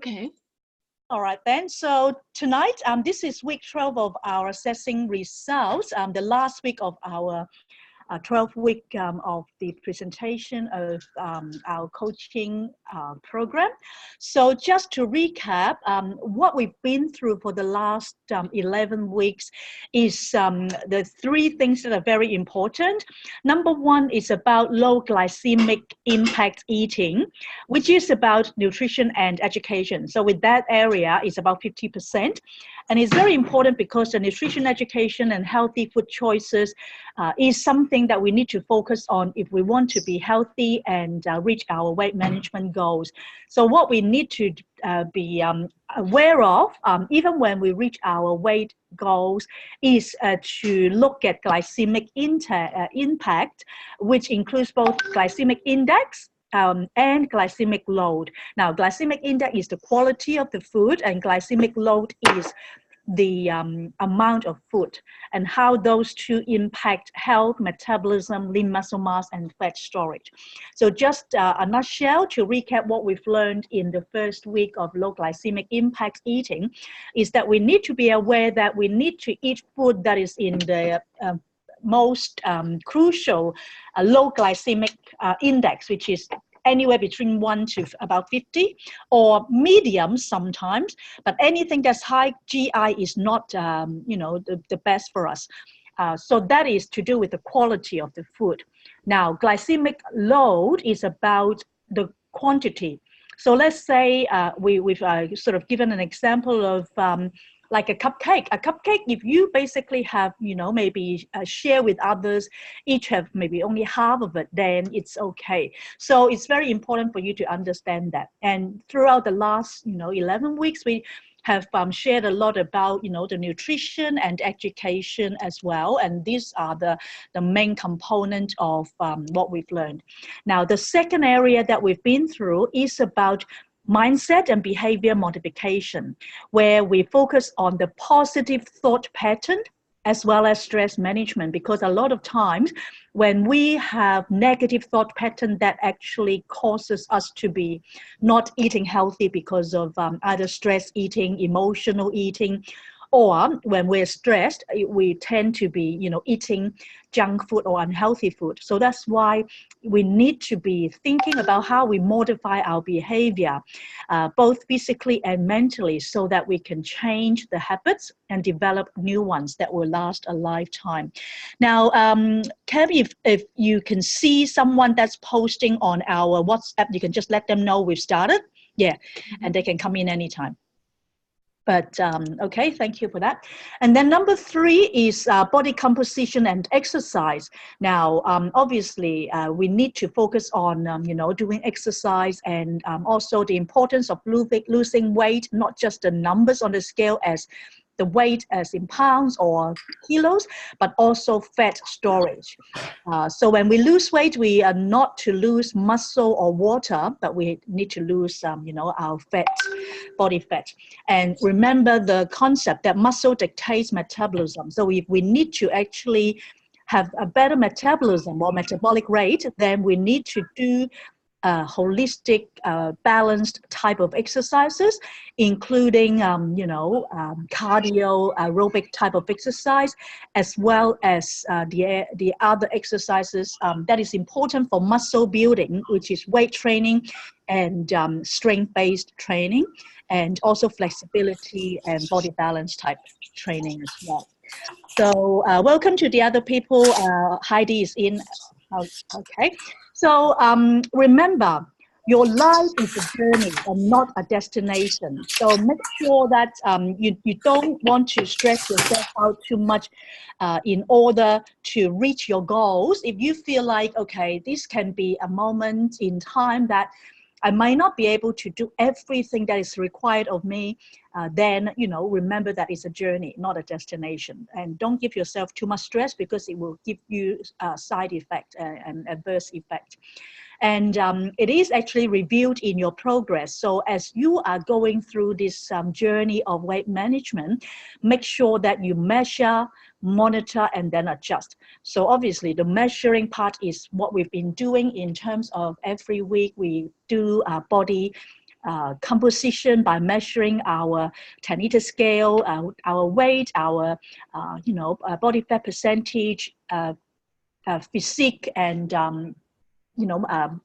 Okay. All right then. So tonight, this is week 12 of our assessing results. The last week of our 12th week of the presentation of our coaching program. So just to recap, what we've been through for the last 11 weeks is the three things that are very important. Number one is about low glycemic impact eating, which is about nutrition and education. So with that area, it's about 50%. And it's very important because the nutrition education and healthy food choices is something that we need to focus on if we want to be healthy and reach our weight management goals. So what we need to be aware of, even when we reach our weight goals, is to look at glycemic impact, which includes both glycemic index and glycemic load. Now, glycemic index is the quality of the food, and glycemic load is the amount of food, and how those two impact health, metabolism, lean muscle mass, and fat storage. So just a nutshell to recap what we've learned in the first week of low glycemic impact eating is that we need to be aware that we need to eat food that is in the most crucial low glycemic index, which is anywhere between 1 to about 50, or medium sometimes, but anything that's high GI is not, the best for us. So that is to do with the quality of the food. Now, glycemic load is about the quantity. So let's say we've sort of given an example of like a cupcake. A cupcake, if you basically have, maybe share with others, each have maybe only half of it, then it's okay. So it's very important for you to understand that. And throughout the last, 11 weeks, we have shared a lot about, the nutrition and education as well. And these are the main component of what we've learned. Now, the second area that we've been through is about mindset and behavior modification, where we focus on the positive thought pattern as well as stress management, because a lot of times when we have negative thought pattern, that actually causes us to be not eating healthy because of either stress eating, emotional eating, or when we're stressed, we tend to be, eating junk food or unhealthy food. So that's why we need to be thinking about how we modify our behavior, both physically and mentally, so that we can change the habits and develop new ones that will last a lifetime. Now, Kevin, if you can see someone that's posting on our WhatsApp, you can just let them know we've started. Yeah, and they can come in anytime. But okay, thank you for that. And then number 3 is body composition and exercise. Now, obviously, we need to focus on, doing exercise, and also the importance of losing weight, not just the numbers on the scale as the weight as in pounds or kilos, but also fat storage. So when we lose weight, we are not to lose muscle or water, but we need to lose, our fat, body fat. And remember the concept that muscle dictates metabolism. So if we need to actually have a better metabolism or metabolic rate, then we need to do holistic, balanced type of exercises, including, cardio, aerobic type of exercise, as well as the other exercises that is important for muscle building, which is weight training and strength-based training, and also flexibility and body balance type training as well. So welcome to the other people. Heidi is in. Okay. So remember, your life is a journey and not a destination. So make sure that you don't want to stress yourself out too much in order to reach your goals. If you feel like, okay, this can be a moment in time that I might not be able to do everything that is required of me, then, remember that it's a journey, not a destination. And don't give yourself too much stress, because it will give you a side effect and adverse effect. And it is actually revealed in your progress. So as you are going through this journey of weight management, make sure that you measure, monitor, and then adjust. So obviously the measuring part is what we've been doing in terms of every week we do body composition by measuring our 10-liter scale, our weight, our body fat percentage, physique, and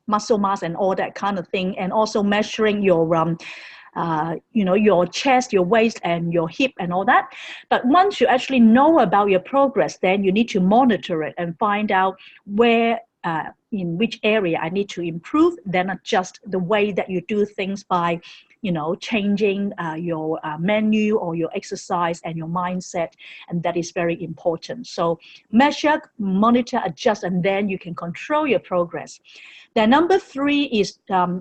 muscle mass and all that kind of thing, and also measuring your your chest, your waist, and your hip and all that. But once you actually know about your progress, then you need to monitor it and find out where, in which area I need to improve, then adjust the way that you do things by changing your menu or your exercise and your mindset, and that is very important. So measure, monitor, adjust, and then you can control your progress. Then number 3 is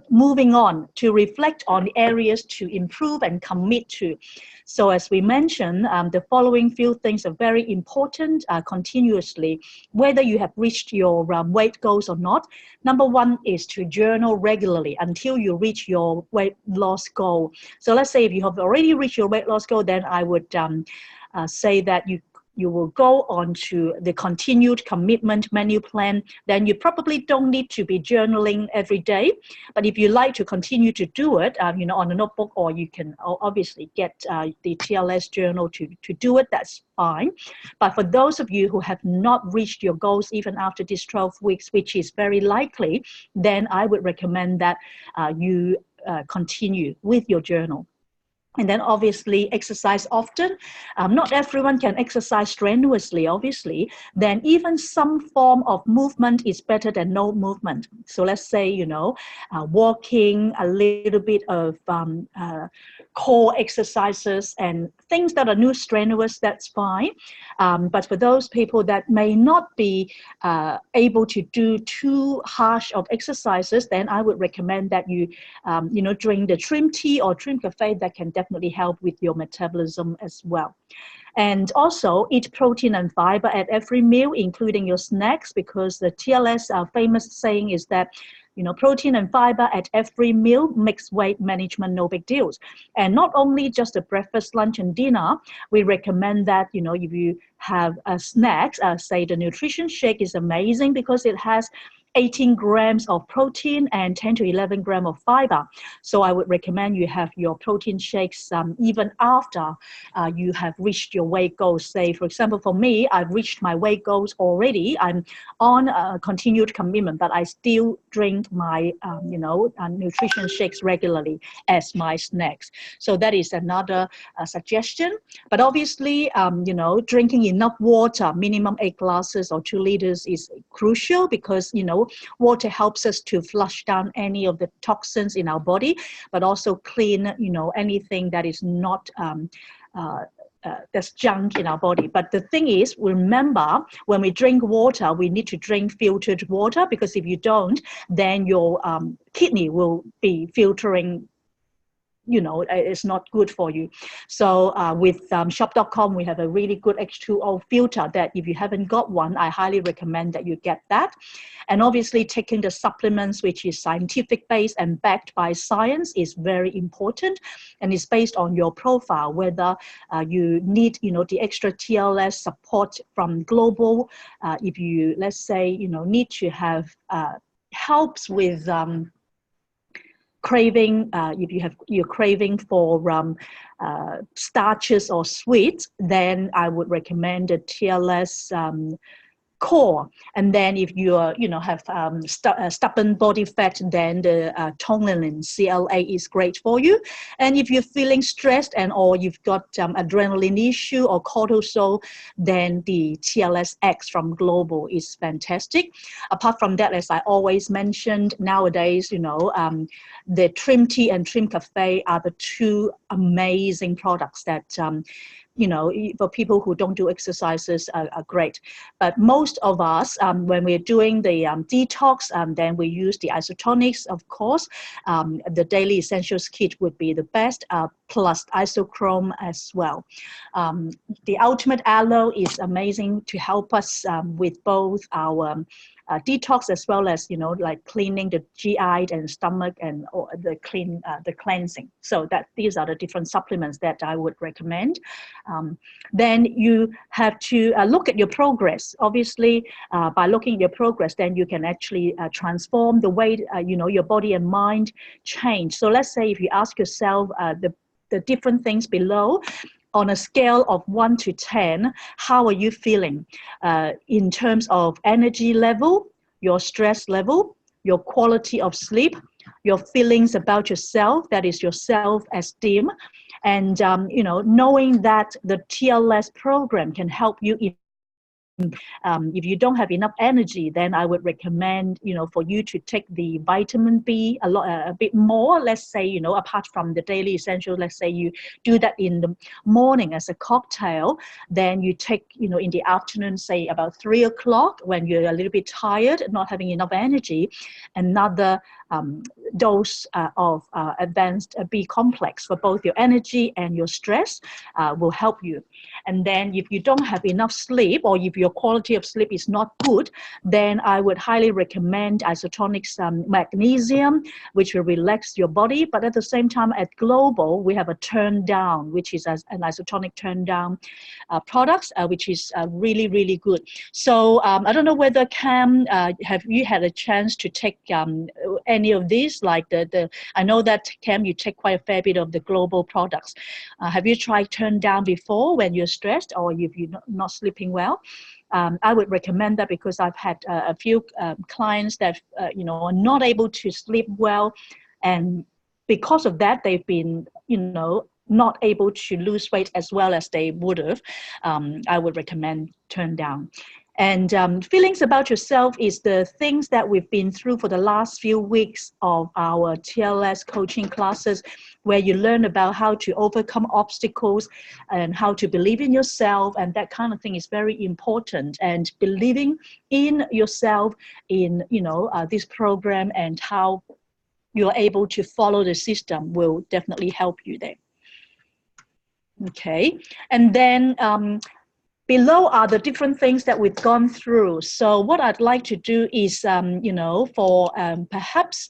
moving on to reflect on the areas to improve and commit to. So as we mentioned, the following few things are very important continuously, whether you have reached your weight goals or not. Number 1 is to journal regularly until you reach your weight loss goal. So let's say if you have already reached your weight loss goal, then I would say that you will go on to the continued commitment menu plan. Then you probably don't need to be journaling every day. But if you like to continue to do it, on a notebook, or you can obviously get the TLS journal to do it, that's fine. But for those of you who have not reached your goals even after these 12 weeks, which is very likely, then I would recommend that you continue with your journal. And then obviously exercise often. Not everyone can exercise strenuously, obviously. Then even some form of movement is better than no movement. So let's say, walking, a little bit of core exercises and things that are new strenuous, that's fine. But for those people that may not be able to do too harsh of exercises, then I would recommend that you, drink the trim tea or trim cafe. That can definitely help with your metabolism as well. And also eat protein and fiber at every meal, including your snacks, because the TLS famous saying is that protein and fiber at every meal makes weight management no big deals. And not only just a breakfast, lunch, and dinner, we recommend that, if you have snacks, say the nutrition shake is amazing because it has 18 grams of protein and 10 to 11 grams of fiber. So I would recommend you have your protein shakes even after you have reached your weight goals. Say, for example, for me, I've reached my weight goals already. I'm on a continued commitment, but I still drink my, nutrition shakes regularly as my snacks. So that is another suggestion. But obviously, drinking enough water, minimum 8 glasses or 2 liters is crucial because, water helps us to flush down any of the toxins in our body, but also clean, anything that is not that's junk in our body. But the thing is, remember, when we drink water, we need to drink filtered water, because if you don't, then your kidney will be filtering, it's not good for you. So with shop.com, we have a really good H2O filter that if you haven't got one, I highly recommend that you get that. And obviously taking the supplements, which is scientific based and backed by science, is very important. And it's based on your profile, whether you need, the extra TLS support from global. If you, let's say, need to have helps with craving, if you're craving for starches or sweets, then I would recommend the TLS core. And then if you have stubborn body fat, then the tonelin CLA is great for you. And if you're feeling stressed or you've got adrenaline issue or cortisol, then the TLS X from Global is fantastic. Apart from that, as I always mentioned, nowadays, the Trim Tea and Trim Cafe are the 2 amazing products that for people who don't do exercises are great. But most of us, when we're doing the detox, then we use the isotonics, of course. The Daily Essentials kit would be the best, plus isochrome as well. The Ultimate Aloe is amazing to help us with both our detox as well as, like cleaning the GI and stomach and or the cleansing. So that these are the different supplements that I would recommend. Then you have to look at your progress. Obviously, by looking at your progress, then you can actually transform the way, your body and mind change. So let's say if you ask yourself the different things below, on a scale of 1 to 10, how are you feeling in terms of energy level, your stress level, your quality of sleep, your feelings about yourself, that is your self-esteem, and knowing that the TLS program can help you if you don't have enough energy, then I would recommend, for you to take the vitamin B a bit more. Let's say, apart from the daily essentials, let's say you do that in the morning as a cocktail, then you take, in the afternoon, say about 3 o'clock when you're a little bit tired, not having enough energy, another dose of advanced B complex for both your energy and your stress will help you. And then if you don't have enough sleep, or if your quality of sleep is not good, then I would highly recommend isotonic magnesium, which will relax your body. But at the same time, at Global, we have a turn down, which is an isotonic turn down products, which is really, really good. So I don't know whether Cam, have you had a chance to take any of these? Like I know that Cam, you take quite a fair bit of the Global products. Have you tried turn down before when you're stressed or if you're not sleeping well? I would recommend that because I've had a few clients that are not able to sleep well, and because of that, they've been not able to lose weight as well as they would have. I would recommend turn down. And feelings about yourself is the things that we've been through for the last few weeks of our TLS coaching classes, where you learn about how to overcome obstacles and how to believe in yourself, and that kind of thing is very important. And believing in yourself in this program and how you're able to follow the system will definitely help you there. Okay, and then below are the different things that we've gone through. So what I'd like to do is, for perhaps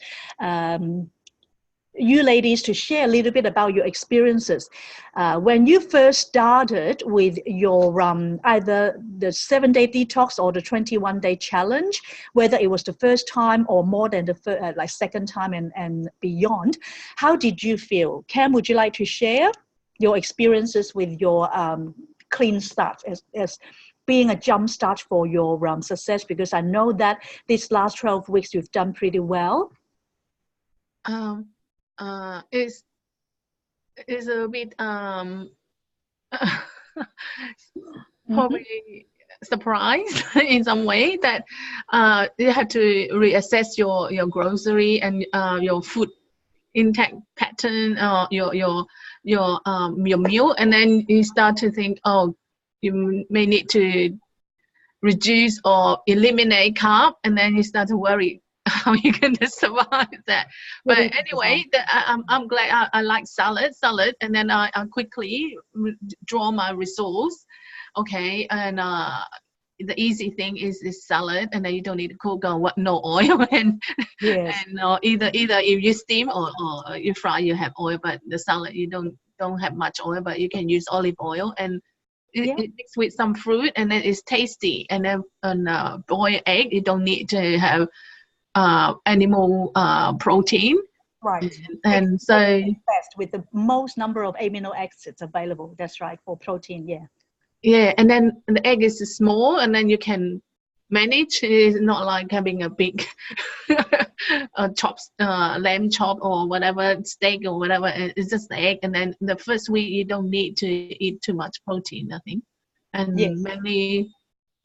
you ladies to share a little bit about your experiences. When you first started with your either the 7-day detox or the 21-day challenge, whether it was the first time or more than the like second time and beyond, how did you feel? Cam, would you like to share your experiences with your clean start as being a jump start for your success? Because I know that these last 12 weeks you've done pretty well. It's a bit probably surprised in some way that you have to reassess your grocery and your food intake pattern, your meal, and then you start to think, oh, you may need to reduce or eliminate carb, and then you start to worry how you're going to survive that. But anyway, I'm glad I like salad, and then I quickly draw my resource. Okay, and the easy thing is this salad, and then you don't need to cook on no oil, and yes. and either if you steam or you fry, you have oil. But the salad you don't have much oil, but you can use olive oil, and it mixed with some fruit, and then it's tasty. And then boiled egg, you don't need to have animal protein. Right. And so best with the most number of amino acids available. That's right, for protein. Yeah, and then the egg is small, and then you can manage. It's not like having a big lamb chop or whatever, steak or whatever. It's just the egg, and then the first week you don't need to eat too much protein, I think, and mainly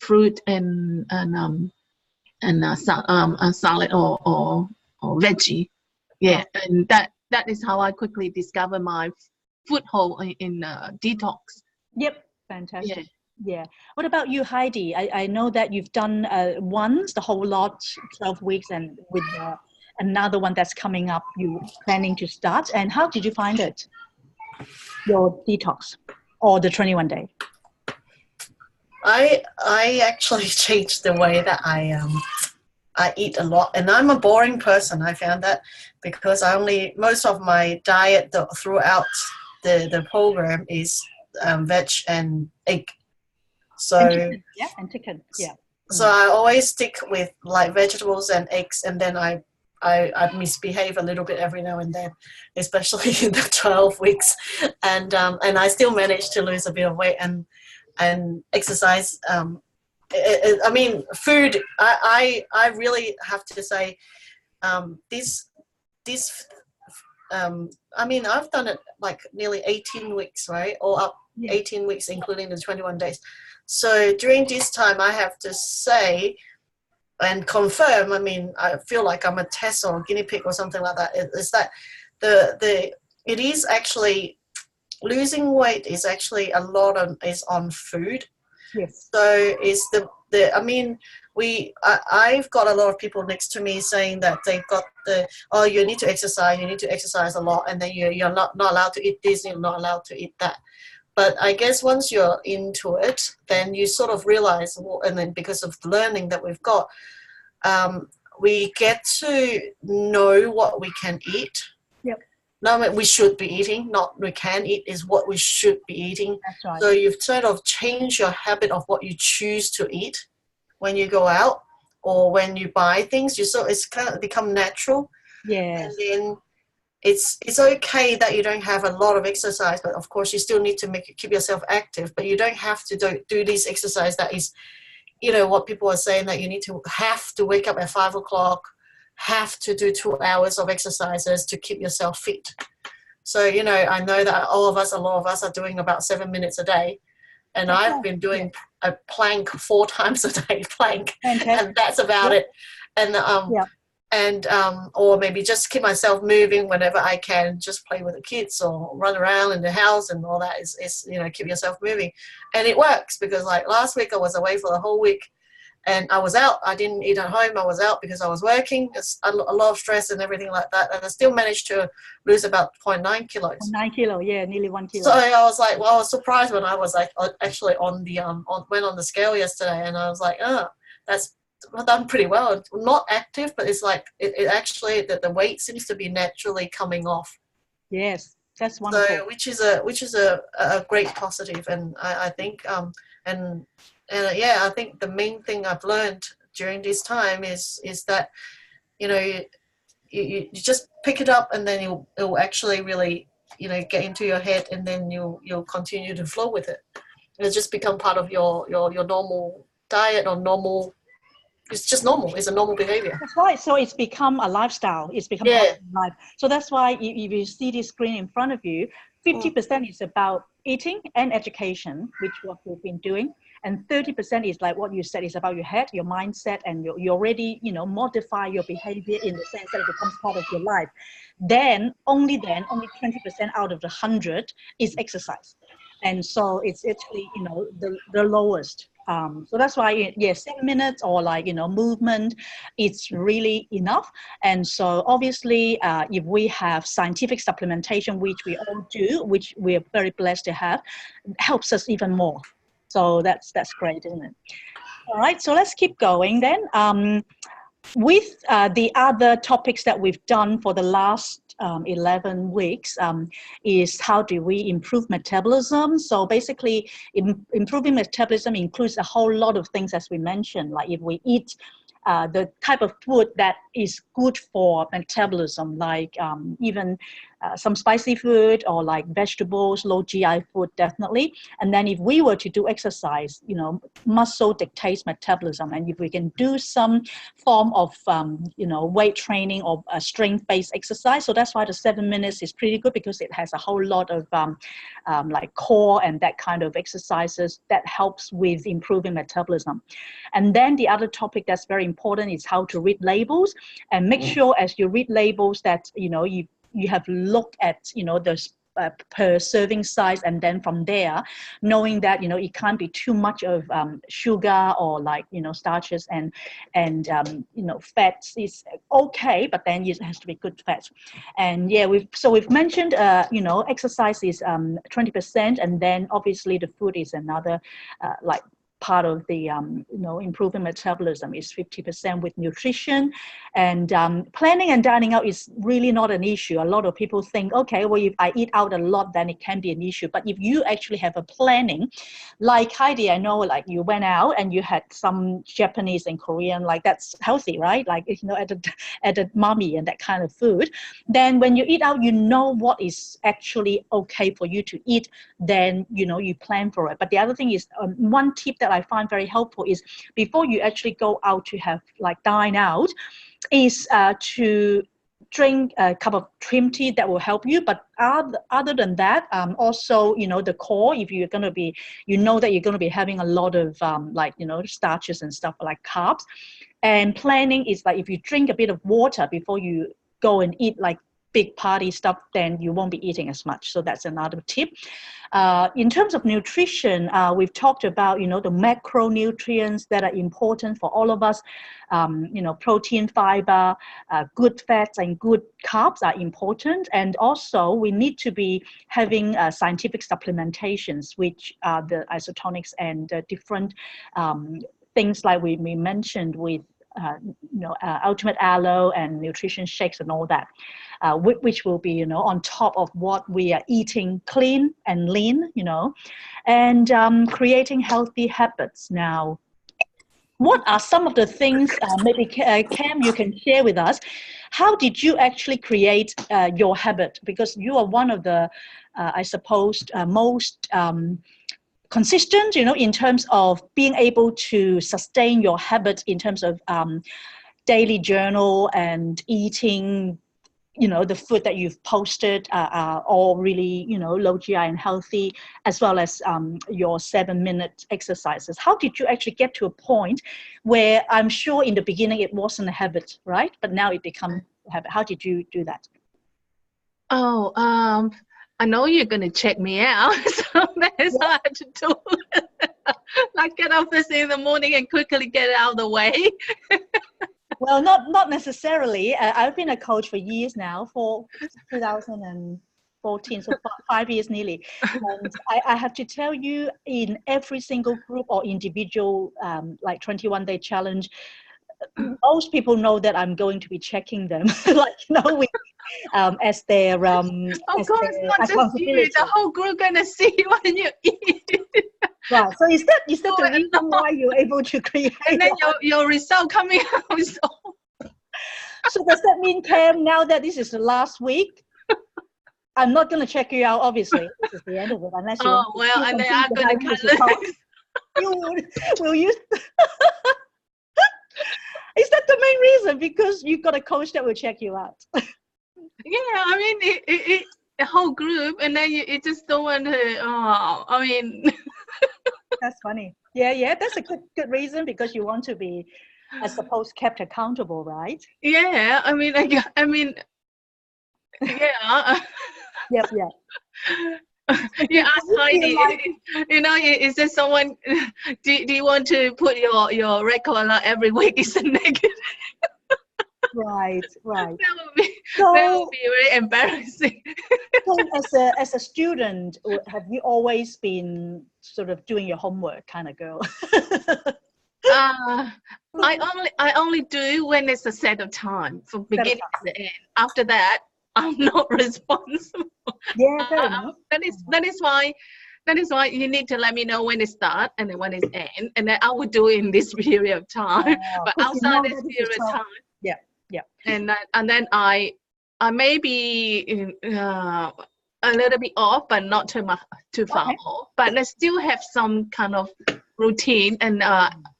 fruit and a salad or veggie. Yeah, and that is how I quickly discover my foothold in detox. Yep. Fantastic. Yeah. What about you, Heidi? I know that you've done once the whole lot, 12 weeks, and with another one that's coming up, you planning to start. And how did you find it? Your detox or the 21-day? I actually changed the way that I I eat a lot, and I'm a boring person. I found that because most of my diet throughout the program is veg and egg. And So chicken, yeah, and chicken, yeah. so I always stick with like vegetables and eggs, and then I misbehave a little bit every now and then, especially in the 12 weeks, and I still manage to lose a bit of weight and exercise. I mean, food. I really have to say, this. I mean, I've done it like nearly 18 weeks, right? Or up 18 weeks, including the 21 days. So during this time, I have to say and confirm. I mean, I feel like I'm a test or a guinea pig or something like that. Is that it is actually losing weight is actually a lot is on food. Yes. So is the I mean, I've got a lot of people next to me saying that they've got you need to exercise a lot, and then you're not allowed to eat this, you're not allowed to eat that. But I guess once you're into it, then you sort of realize, and then because of the learning that we've got, we get to know what we can eat. Yep. Not what we should be eating, not we can eat, is what we should be eating. That's right. So you've sort of changed your habit of what you choose to eat when you go out or when you buy things. It's kind of become natural. Yes. And then it's okay that you don't have a lot of exercise, but of course you still need to keep yourself active. But you don't have to do this exercise that is, what people are saying, that you have to wake up at 5 o'clock, have to do 2 hours of exercises to keep yourself fit. So, I know that a lot of us are doing about 7 minutes a day. And I've been doing a plank 4 times a day, and that's about it. And or maybe just keep myself moving whenever I can, just play with the kids or run around in the house and all that is keep yourself moving. And it works because like last week I was away for the whole week and I was out. I didn't eat at home. I was out because I was working. It's a lot of stress and everything like that. And I still managed to lose about 0.9 kilos. 9 kilo, yeah, nearly 1 kilo. So I was like, I was surprised when I was like actually went on the scale yesterday, and I was like, that's done pretty well. Not active, but it's like it actually the weight seems to be naturally coming off. Yes, that's wonderful. So which is a great positive, and I think I think the main thing I've learned during this time is that you just pick it up, and then it'll actually really get into your head, and then you'll continue to flow with it. It'll just become part of your normal diet or normal. It's just normal. It's a normal behavior. That's right. So it's become a lifestyle. It's become part of life. So that's why if you see this screen in front of you, 50% is about eating and education, which what we've been doing. And 30% is like what you said, is about your head, your mindset, and you already, modify your behavior in the sense that it becomes part of your life. Only 20% out of the 100 is exercise. And so it's actually, the lowest. So that's why, 7 minutes or movement, it's really enough. And so obviously, if we have scientific supplementation, which we all do, which we are very blessed to have, helps us even more. So that's great, isn't it? All right, so let's keep going then. With the other topics that we've done for the last 11 weeks is how do we improve metabolism. So basically improving metabolism includes a whole lot of things, as we mentioned, like if we eat the type of food that is good for metabolism, like even some spicy food or like vegetables, low GI food, definitely. And then if we were to do exercise, muscle dictates metabolism. And if we can do some form of, weight training or strength-based exercise, so that's why the 7 minutes is pretty good, because it has a whole lot of like core and that kind of exercises that helps with improving metabolism. And then the other topic that's very important is how to read labels, and make sure as you read labels that, you have looked at, the per serving size, and then from there, knowing that, it can't be too much of sugar or like, starches and fats is okay, but then it has to be good fats. And we've mentioned, exercise is 20%, and then obviously the food is another like part of the improving metabolism is 50% with nutrition, and planning and dining out is really not an issue. A lot of people think, okay, well, if I eat out a lot, then it can be an issue. But if you actually have a planning, like Heidi, I know, like you went out and you had some Japanese and Korean, like that's healthy, right? Like, at the mommy and that kind of food. Then when you eat out, you know what is actually okay for you to eat. Then you plan for it. But the other thing is, one tip that I find very helpful is, before you actually go out to have like dine out, is to drink a cup of trim tea. That will help you. But other than that, also the core, if you're going to be, that you're going to be having a lot of starches and stuff like carbs, and planning is like, if you drink a bit of water before you go and eat like big party stuff, then you won't be eating as much. So that's another tip. In terms of nutrition, we've talked about, the macronutrients that are important for all of us. Protein, fiber, good fats and good carbs are important. And also we need to be having scientific supplementations, which are the isotonics and different things like we mentioned with Ultimate Aloe and nutrition shakes and all that, which will be on top of what we are eating, clean and lean, and creating healthy habits. Now, what are some of the things, maybe Cam, you can share with us? How did you actually create your habit? Because you are one of the, I suppose, most consistent, in terms of being able to sustain your habit in terms of daily journal and eating, the food that you've posted are all really, low GI and healthy, as well as your 7-minute exercises. How did you actually get to a point where, I'm sure in the beginning it wasn't a habit, right? But now it become a habit. How did you do that? Oh, I know you're going to check me out, so that's what I had to do. Like, get up first thing in the morning and quickly get it out of the way. Well, not necessarily. I've been a coach for years now, for 2014, so 5 years nearly. And I have to tell you, in every single group or individual, like 21-day challenge, most people know that I'm going to be checking them, as their Of course, not just you. The whole group gonna see what you eat. Right. So is that the reason why you're able to create? And then your result coming out. So does that mean, Cam, now that this is the last week, I'm not going to check you out, obviously. This is the end of it, unless you want to. Well, and then I'm going to cut loose. Will you? Is that the main reason? Because you've got a coach that will check you out. Yeah, I mean, it a whole group, and then you just don't want to. That's funny. Yeah, that's a good reason, because you want to be, I suppose, kept accountable, right? Yeah, I mean, yeah. Yep. You ask Heidi, is there someone, do you want to put your record every week is a negative? Right. That would be very embarrassing. So as a student, have you always been sort of doing your homework kind of girl? I only do when it's a set of time, from beginning to the end. After that, I'm not responsible. Yeah, fair enough. That is why you need to let me know when it starts and then when it ends, and then I will do it in this period of time. But outside this period of time, yeah. And then I may be a little bit off, but not too far off. But I still have some kind of routine and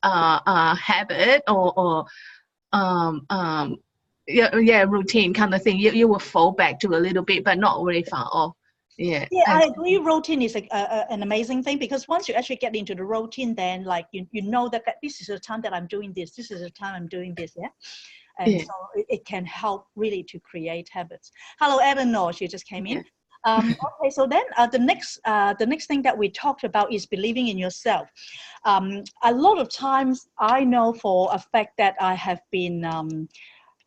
habit or routine kind of thing. You will fall back to a little bit, but not very far off. Yeah, I agree. Routine is an amazing thing, because once you actually get into the routine, then like you know that this is the time that I'm doing this. This is the time I'm doing this. Yeah. And so it can help really to create habits. Hello, Eleanor. She just came in. Okay, so then the next thing that we talked about is believing in yourself. A lot of times, I know for a fact that I have been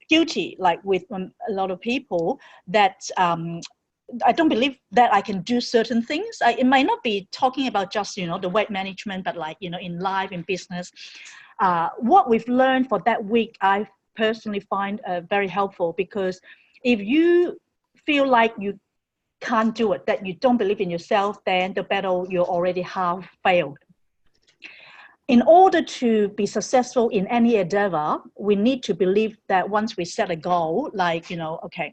guilty, like with a lot of people, that I don't believe that I can do certain things. It might not be talking about just, the weight management, but like, in life, in business. What we've learned for that week, I personally find very helpful, because if you feel like you can't do it, that you don't believe in yourself, then the battle you already have failed. In order to be successful in any endeavor, we need to believe that once we set a goal, like, okay,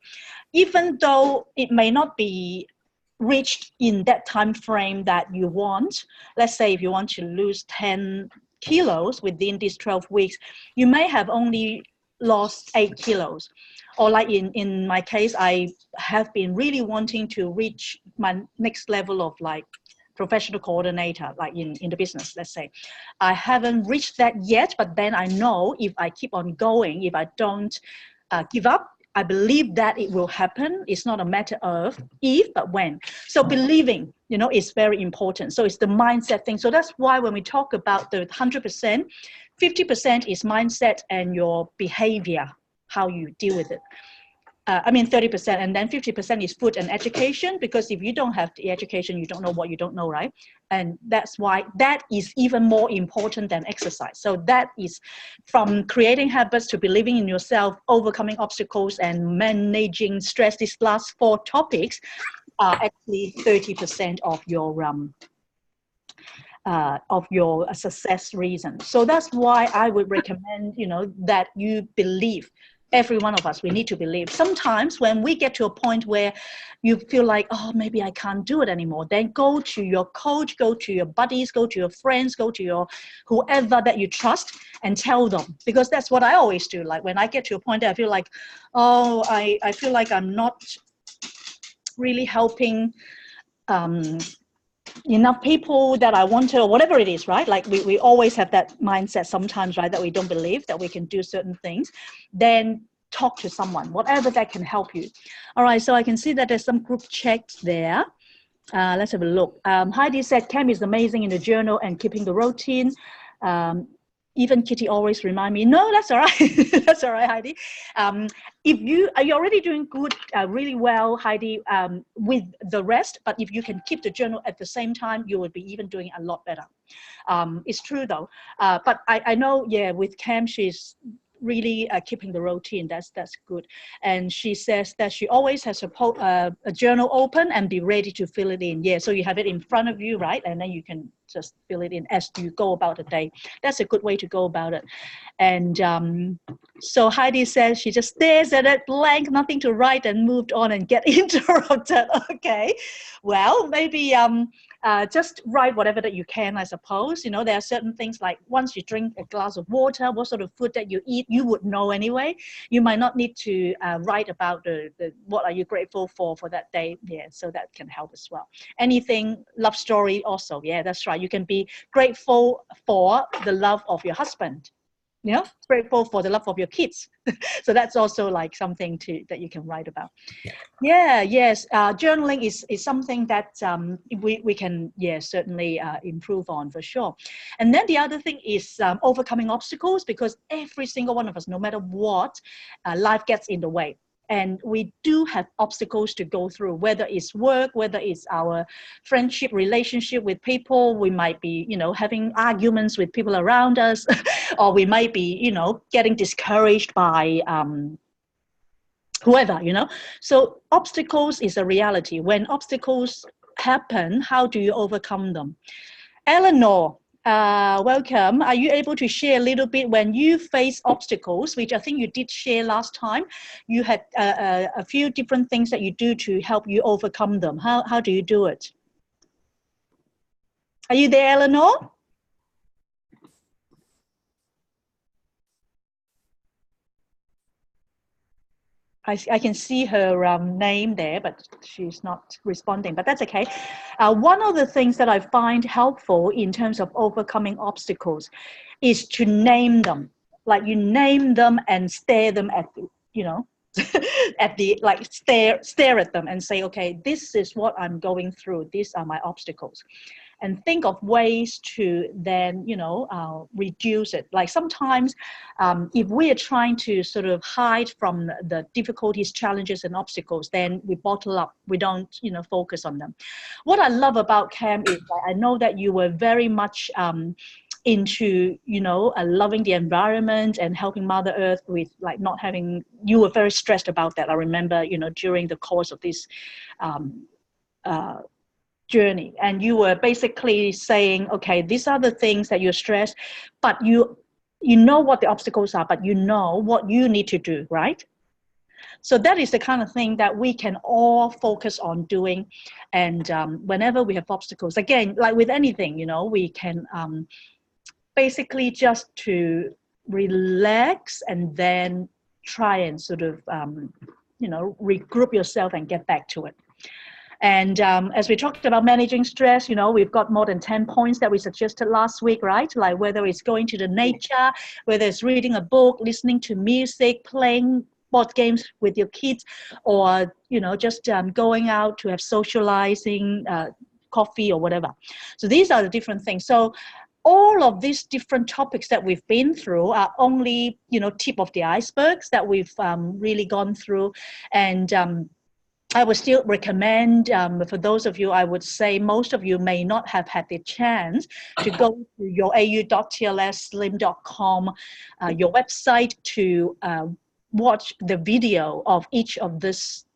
even though it may not be reached in that time frame that you want, let's say if you want to lose 10 kilos within these 12 weeks, you may have only lost 8 kilos. Or like in my case, I have been really wanting to reach my next level of like professional coordinator, like in the business, let's say. I haven't reached that yet, but then I know if I keep on going, if I don't give up, I believe that it will happen. It's not a matter of if, but when. So believing, is very important. So it's the mindset thing. So that's why when we talk about the 100%, 50% is mindset and your behavior, how you deal with it. 30%, and then 50% is food and education, because if you don't have the education, you don't know what you don't know, right? And that's why that is even more important than exercise. So that is from creating habits to believing in yourself, overcoming obstacles, and managing stress. These last 4 topics are actually 30% of your success reason. So that's why I would recommend, that you believe. Every one of us, we need to believe. Sometimes when we get to a point where you feel like, oh, maybe I can't do it anymore, then go to your coach, go to your buddies, go to your friends, go to your whoever that you trust and tell them. Because that's what I always do. Like when I get to a point that I feel like, oh, I feel like I'm not really helping enough people that I want to, or whatever it is, right? Like we always have that mindset sometimes, right? That we don't believe that we can do certain things. Then talk to someone, whatever that can help you. All right, so I can see that there's some group chats there. Let's have a look. Heidi said, Cam is amazing in the journal and keeping the routine. Even Kitty always remind me, no, that's all right. That's all right, Heidi. If you are you already doing good, really well, Heidi, with the rest, but if you can keep the journal at the same time, you will be even doing a lot better. It's true though. But I know, yeah, with Cam, she's really keeping the routine. That's good. And she says that she always has a journal open and be ready to fill it in. Yeah, so you have it in front of you, right? And then you can just fill it in as you go about the day. That's a good way to go about it. And so Heidi says she just stares at it blank, nothing to write, and moved on and get interrupted. Okay, well, maybe just write whatever that you can, I suppose. There are certain things like once you drink a glass of water, what sort of food that you eat, you would know anyway. You might not need to write about the what are you grateful for that day. Yeah, so that can help as well. Anything, love story also. Yeah, that's right. You can be grateful for the love of your husband. Grateful for the love of your kids. So that's also like something that you can write about. Yeah, yes. Journaling is something that we can, certainly improve on for sure. And then the other thing is overcoming obstacles, because every single one of us, no matter what, life gets in the way. And we do have obstacles to go through, whether it's work, whether it's our friendship, relationship with people. We might be, having arguments with people around us, or we might be, getting discouraged by whoever, So obstacles is a reality. When obstacles happen, how do you overcome them? Eleanor, welcome. Are you able to share a little bit when you face obstacles, which I think you did share last time? You had a few different things that you do to help you overcome them. How do you do it? Are you there, Eleanor? I can see her name there, but she's not responding, but that's okay. One of the things that I find helpful in terms of overcoming obstacles is to name them. Like you name them and stare them at, stare at them and say, okay, this is what I'm going through. These are my obstacles. and think of ways to then, reduce it. Like sometimes if we are trying to sort of hide from the difficulties, challenges, and obstacles, then we bottle up. We don't, focus on them. What I love about Cam is that I know that you were very much into, loving the environment and helping Mother Earth with like not having, you were very stressed about that. I remember, during the course of this journey, and you were basically saying, okay, these are the things that you're stressed, but you know what the obstacles are, but you know what you need to do, right? So that is the kind of thing that we can all focus on doing. And whenever we have obstacles, again, like with anything, we can basically just to relax and then try and sort of, regroup yourself and get back to it. And as we talked about managing stress, we've got more than 10 points that we suggested last week, right? Like whether it's going to the nature, whether it's reading a book, listening to music, playing board games with your kids, or, just going out to have socializing, coffee or whatever. So these are the different things. So all of these different topics that we've been through are only, tip of the icebergs that we've really gone through. And I would still recommend, for those of you, I would say most of you may not have had the chance to go to your au.tlsslim.com, your website, to watch the video of each of this.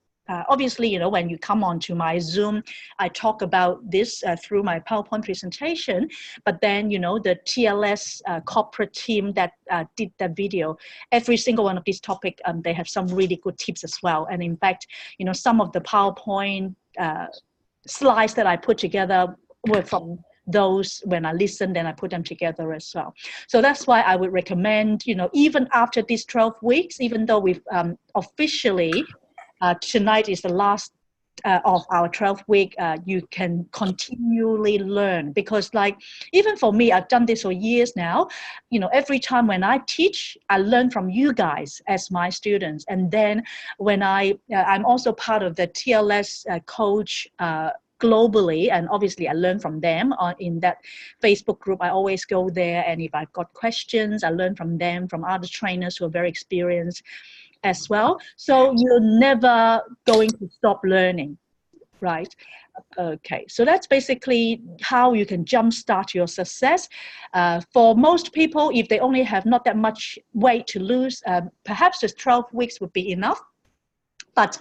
Obviously, when you come onto my Zoom, I talk about this through my PowerPoint presentation, but then, the TLS corporate team that did that video, every single one of these topics, they have some really good tips as well. And in fact, some of the PowerPoint slides that I put together were from those when I listened and I put them together as well. So that's why I would recommend, even after these 12 weeks, even though we've officially, tonight is the last of our 12th week, you can continually learn, because like even for me, I've done this for years now. Every time when I teach, I learn from you guys as my students. And then when I'm also part of the TLS coach globally, and obviously I learn from them in that Facebook group. I always go there, and if I've got questions, I learn from them, from other trainers who are very experienced as well. So you're never going to stop learning, right? Okay, so that's basically how you can jumpstart your success. For most people, if they only have not that much weight to lose, perhaps just 12 weeks would be enough. But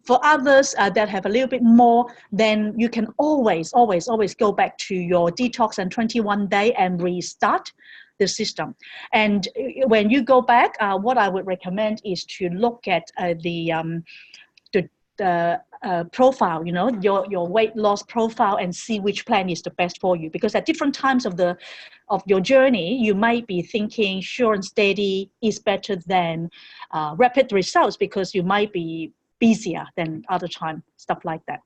for others that have a little bit more, then you can always go back to your detox and 21 day and restart the system. And when you go back, what I would recommend is to look at the profile, your weight loss profile, and see which plan is the best for you. Because at different times of your journey, you might be thinking sure and steady is better than rapid results, because you might be busier than other time, stuff like that.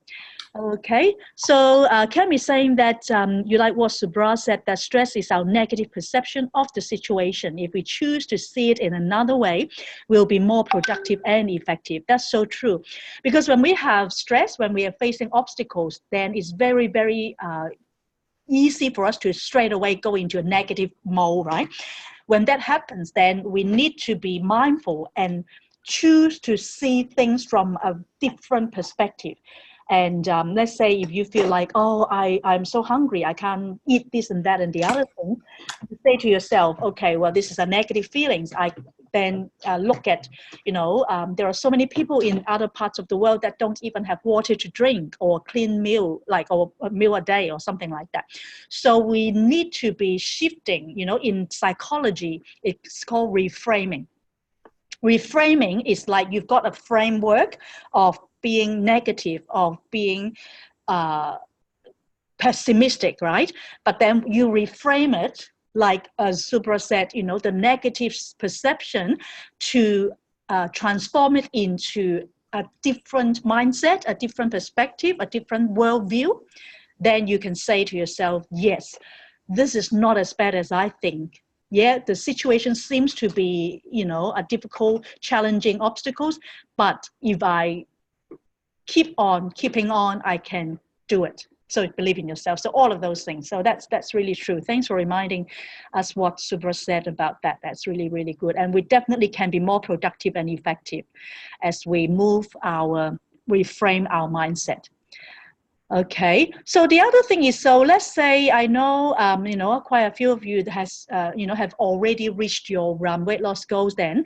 Okay, so Cam is saying that you like what Subra said, that stress is our negative perception of the situation. If we choose to see it in another way, we'll be more productive and effective. That's so true. Because when we have stress, when we are facing obstacles, then it's very, very easy for us to straight away go into a negative mode, right? When that happens, then we need to be mindful and choose to see things from a different perspective. And let's say if you feel like, oh, I'm so hungry, I can't eat this and that and the other thing, say to yourself, okay, well, this is a negative feelings. I then look at, there are so many people in other parts of the world that don't even have water to drink, or clean meal, or a meal a day or something like that. So we need to be shifting, in psychology, it's called reframing. Reframing is like you've got a framework of being negative, of being pessimistic, right? But then you reframe it, like as Subra said, the negative perception, to transform it into a different mindset, a different perspective, a different worldview. Then you can say to yourself, yes, this is not as bad as I think. Yeah, the situation seems to be, a difficult, challenging obstacles, but if I keep on keeping on, I can do it. So believe in yourself. So all of those things. So that's really true. Thanks for reminding us what Subra said about that. That's really, really good. And we definitely can be more productive and effective as we reframe our mindset. Okay, so the other thing is, so let's say I know, quite a few of you have already reached your weight loss goals. Then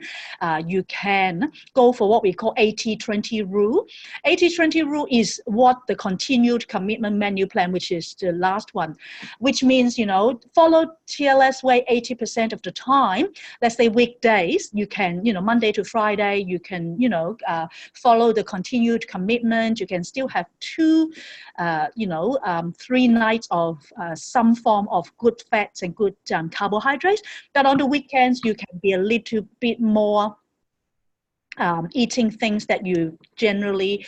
you can go for what we call 80-20 rule. 80-20 rule is what the continued commitment menu plan, which is the last one, which means, follow TLS way 80% of the time. Let's say weekdays, you can, Monday to Friday, you can, follow the continued commitment. You can still have 3 nights of some form of good fats and good carbohydrates. But on the weekends, you can be a little bit more eating things that you generally,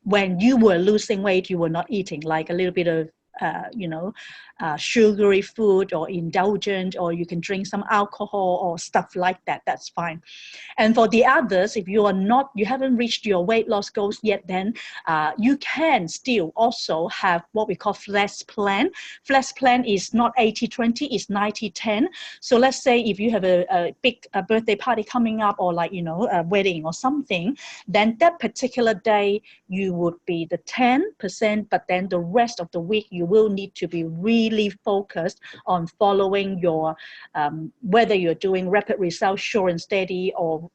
when you were losing weight, you were not eating, like a little bit of sugary food or indulgent, or you can drink some alcohol or stuff like that. That's fine. And for the others, if you haven't reached your weight loss goals yet, then you can still also have what we call flex plan. Flex plan is not 80-20, it's 90-10. So let's say if you have a big birthday party coming up, or like, a wedding or something, then that particular day you would be the 10%, but then the rest of the week you will need to be really focused on following your, whether you're doing rapid result, sure and steady, or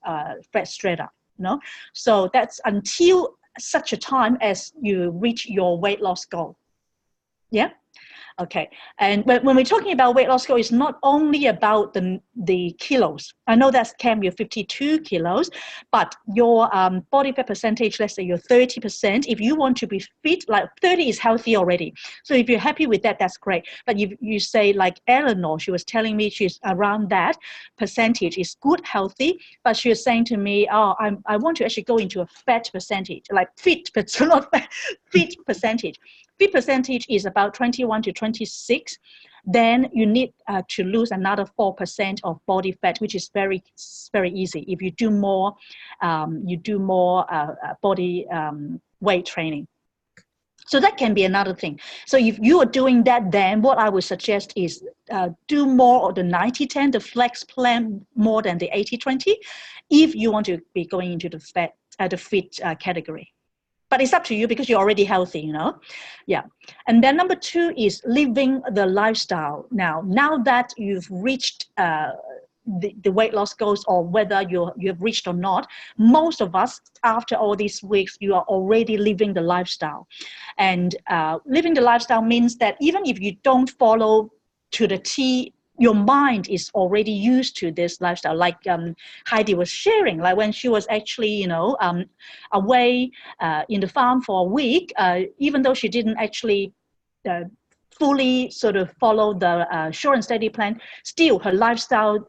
fat straight up. So that's until such a time as you reach your weight loss goal. Yeah. Okay, and when we're talking about weight loss goal, it's not only about the kilos. I know that's Cam, you're 52 kilos, but your body fat percentage, let's say you're 30%. If you want to be fit, like 30 is healthy already. So if you're happy with that, that's great. But if you say like Eleanor, she was telling me she's around that percentage, is good, healthy, but she was saying to me, I want to actually go into a fat percentage, like fit, but not fat, fit percentage. Fit percentage is about 21 to 26. Then you need to lose another 4% of body fat, which is very, very easy. If you do more, body weight training. So that can be another thing. So if you are doing that, then what I would suggest is do more of the 90-10, the flex plan, more than the 80-20, if you want to be going into the fit category. But it's up to you because you're already healthy, Yeah. And then number 2 is living the lifestyle. Now that you've reached the weight loss goals, or whether you have reached or not, most of us, after all these weeks, you are already living the lifestyle. And living the lifestyle means that even if you don't follow to the T, your mind is already used to this lifestyle. Like Heidi was sharing, like when she was actually, away in the farm for a week, even though she didn't actually fully sort of follow the sure and steady plan, still her lifestyle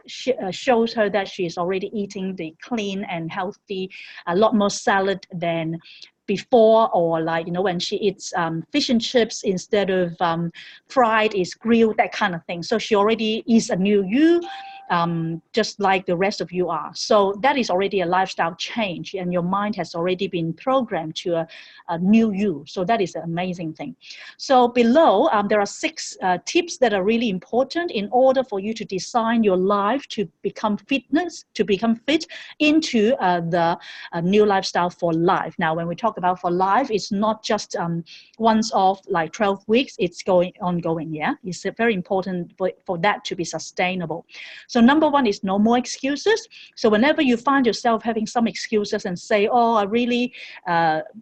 shows her that she is already eating the clean and healthy, a lot more salad than before, or like, when she eats fish and chips instead of fried, is grilled, that kind of thing. So she already is a new you, just like the rest of you are. So that is already a lifestyle change, and your mind has already been programmed to a new you. So that is an amazing thing. So below, there are 6 tips that are really important in order for you to design your life to become fit into the new lifestyle for life. Now, when we talk about for life, it's not just once off, like 12 weeks, it's ongoing. Yeah, it's very important for that to be sustainable. So number 1 is no more excuses. So whenever you find yourself having some excuses and say, I really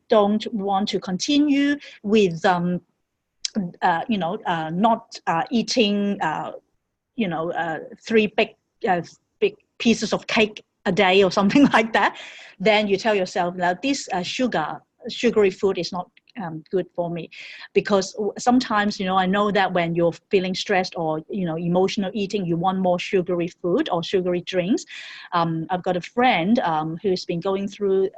don't want to continue with not eating 3 big pieces of cake a day or something like that, then you tell yourself that this sugary food is not good for me. Because sometimes, I know that when you're feeling stressed or, emotional eating, you want more sugary food or sugary drinks. I've got a friend who's been going through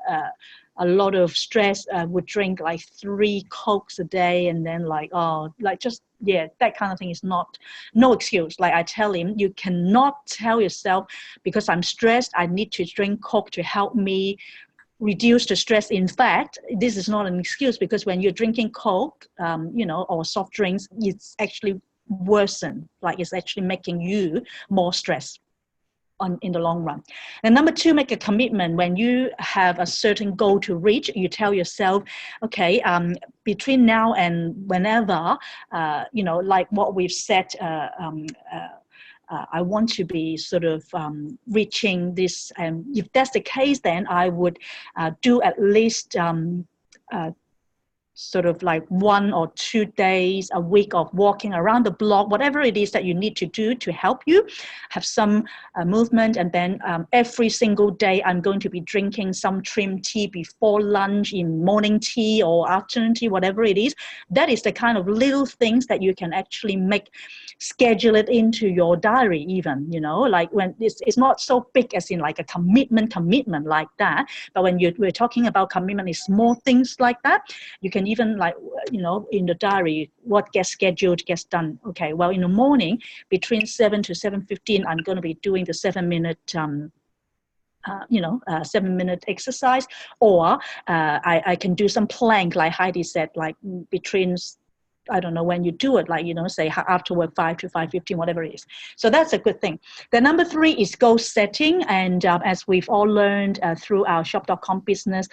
a lot of stress, would drink like 3 Cokes a day, and then that kind of thing is no excuse. Like I tell him, you cannot tell yourself, because I'm stressed, I need to drink Coke to help me reduce the stress. In fact, this is not an excuse, because when you're drinking Coke, or soft drinks, it's actually worsen, like it's actually making you more stressed in the long run. And number two, make a commitment. When you have a certain goal to reach, you tell yourself, okay, between now and whenever, like what we've said, I want to be sort of reaching this. And if that's the case, then I would do at least sort of like 1 or 2 days a week of walking around the block, whatever it is that you need to do to help you have some movement. And then every single day I'm going to be drinking some trim tea before lunch, in morning tea or afternoon tea, whatever it is. That is the kind of little things that you can actually schedule it into your diary even, like when it's not so big as in like a commitment like that. But when we're talking about commitment, is small things like that. You can even like, in the diary, what gets scheduled gets done. Okay, well, in the morning between 7 to 7:15, I'm going to be doing the 7-minute 7-minute exercise, or I can do some plank, like Heidi said, like between, I don't know when you do it, like, say after work, 5 to 5:15, whatever it is. So that's a good thing. The number 3 is goal setting. And as we've all learned through our shop.com business,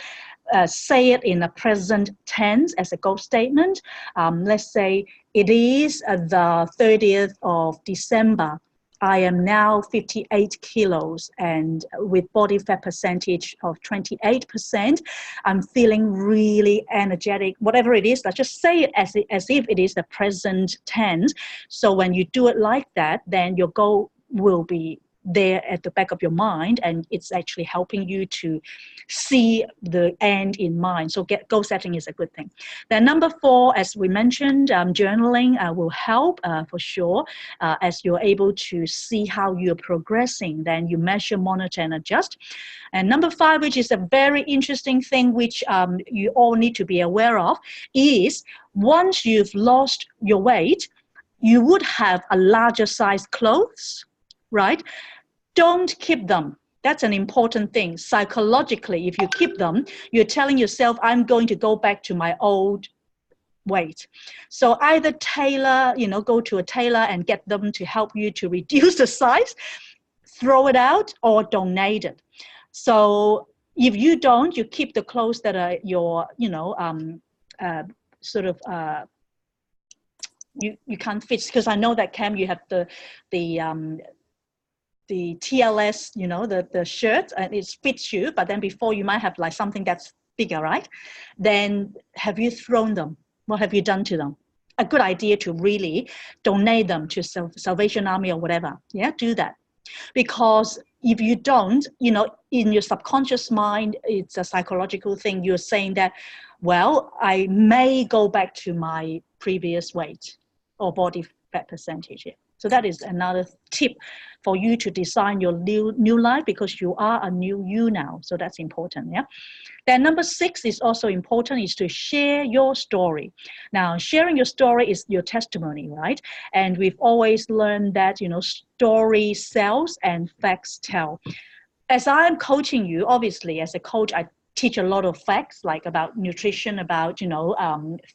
say it in the present tense as a goal statement. Let's say it is the 30th of December. I am now 58 kilos and with body fat percentage of 28%. I'm feeling really energetic, whatever it is. Let's just say it as if it is the present tense. So when you do it like that, then your goal will be there at the back of your mind, and it's actually helping you to see the end in mind. So goal setting is a good thing. Then number 4, as we mentioned, journaling will help for sure, as you're able to see how you're progressing. Then you measure, monitor, and adjust. And number 5, which is a very interesting thing, which you all need to be aware of, is once you've lost your weight, you would have a larger size clothes, right? Don't keep them. That's an important thing. Psychologically, if you keep them, you're telling yourself, I'm going to go back to my old weight. So either go to a tailor and get them to help you to reduce the size, throw it out, or donate it. So if you don't, you keep the clothes that are your, you can't fit. Because I know that, Cam, you have the TLS, the shirt, and it fits you, but then before you might have like something that's bigger, right? Then have you thrown them? What have you done to them? A good idea to really donate them to Salvation Army or whatever. Yeah, do that. Because if you don't, in your subconscious mind, it's a psychological thing. You're saying that, well, I may go back to my previous weight or body fat percentage. Yeah. So that is another tip for you to design your new life, because you are a new you now. So that's important. Yeah. Then number 6 is also important, is to share your story. Now, sharing your story is your testimony, right? And we've always learned that, story sells and facts tell. As I'm coaching you, obviously, as a coach, I teach a lot of facts, like about nutrition, about,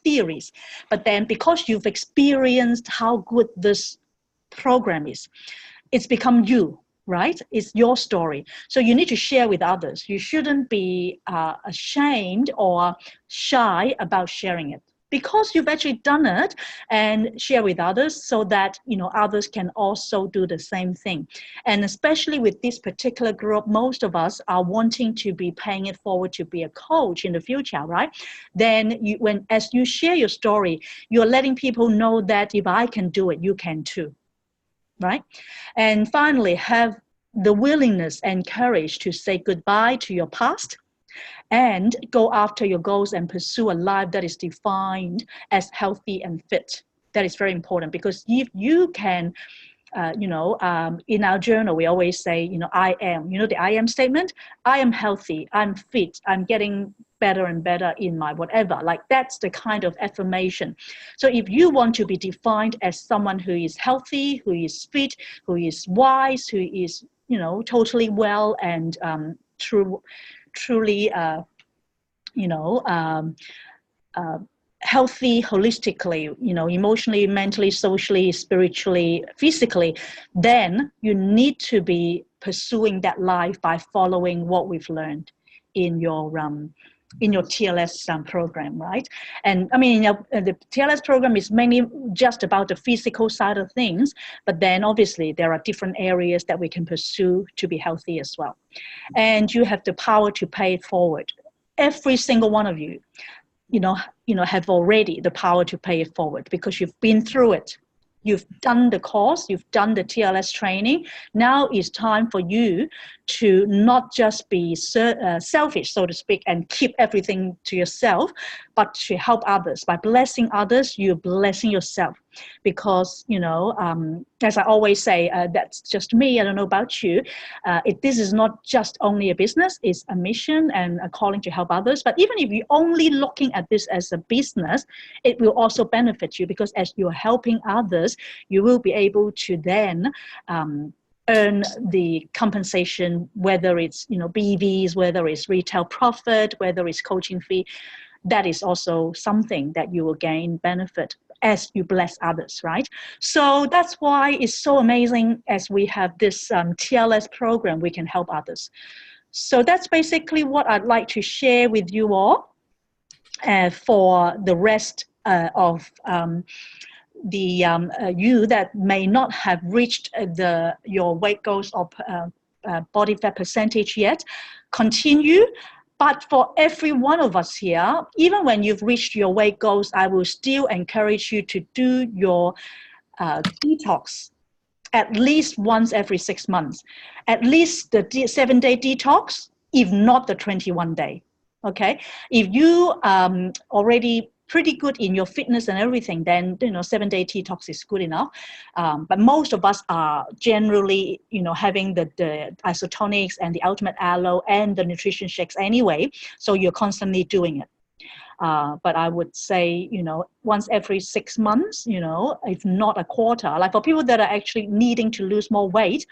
theories. But then because you've experienced how good this program is, it's become you, right? It's your story. So you need to share with others. You shouldn't be ashamed or shy about sharing it, because you've actually done it, and share with others so that, others can also do the same thing. And especially with this particular group, most of us are wanting to be paying it forward to be a coach in the future, right? Then as you share your story, you're letting people know that if I can do it, you can too. Right? And finally, have the willingness and courage to say goodbye to your past and go after your goals and pursue a life that is defined as healthy and fit. That is very important, because if you can, in our journal, we always say, I am, the I am statement, I am healthy, I'm fit, I'm getting better and better in my whatever, like that's the kind of affirmation. So if you want to be defined as someone who is healthy, who is fit, who is wise, who is, totally well and true, truly, healthy holistically, emotionally, mentally, socially, spiritually, physically, then you need to be pursuing that life by following what we've learned in your TLS program, right? And I mean, the TLS program is mainly just about the physical side of things, but then obviously there are different areas that we can pursue to be healthy as well. And you have the power to pay it forward. Every single one of you, have already the power to pay it forward because you've been through it. You've done the course, you've done the TLS training. Now it's time for you to not just be selfish, so to speak, and keep everything to yourself, but to help others. By blessing others, you're blessing yourself. Because, as I always say, that's just me. I don't know about you. This is not just only a business, it's a mission and a calling to help others. But even if you're only looking at this as a business, it will also benefit you because as you're helping others, you will be able to then earn the compensation, whether it's, BVs, whether it's retail profit, whether it's coaching fee. That is also something that you will gain benefit as you bless others, right? So that's why it's so amazing as we have this TLS program, we can help others. So that's basically what I'd like to share with you all for the rest of you that may not have reached your weight goals or body fat percentage yet. Continue. But for every one of us here, even when you've reached your weight goals, I will still encourage you to do your detox at least once every 6 months. At least the 7-day detox, if not the 21-day. Okay? If you already pretty good in your fitness and everything, then 7-day detox is good enough. But most of us are generally having the isotonics and the ultimate aloe and the nutrition shakes anyway, so you're constantly doing it. But I would say once every 6 months, if not a quarter. Like for people that are actually needing to lose more weight,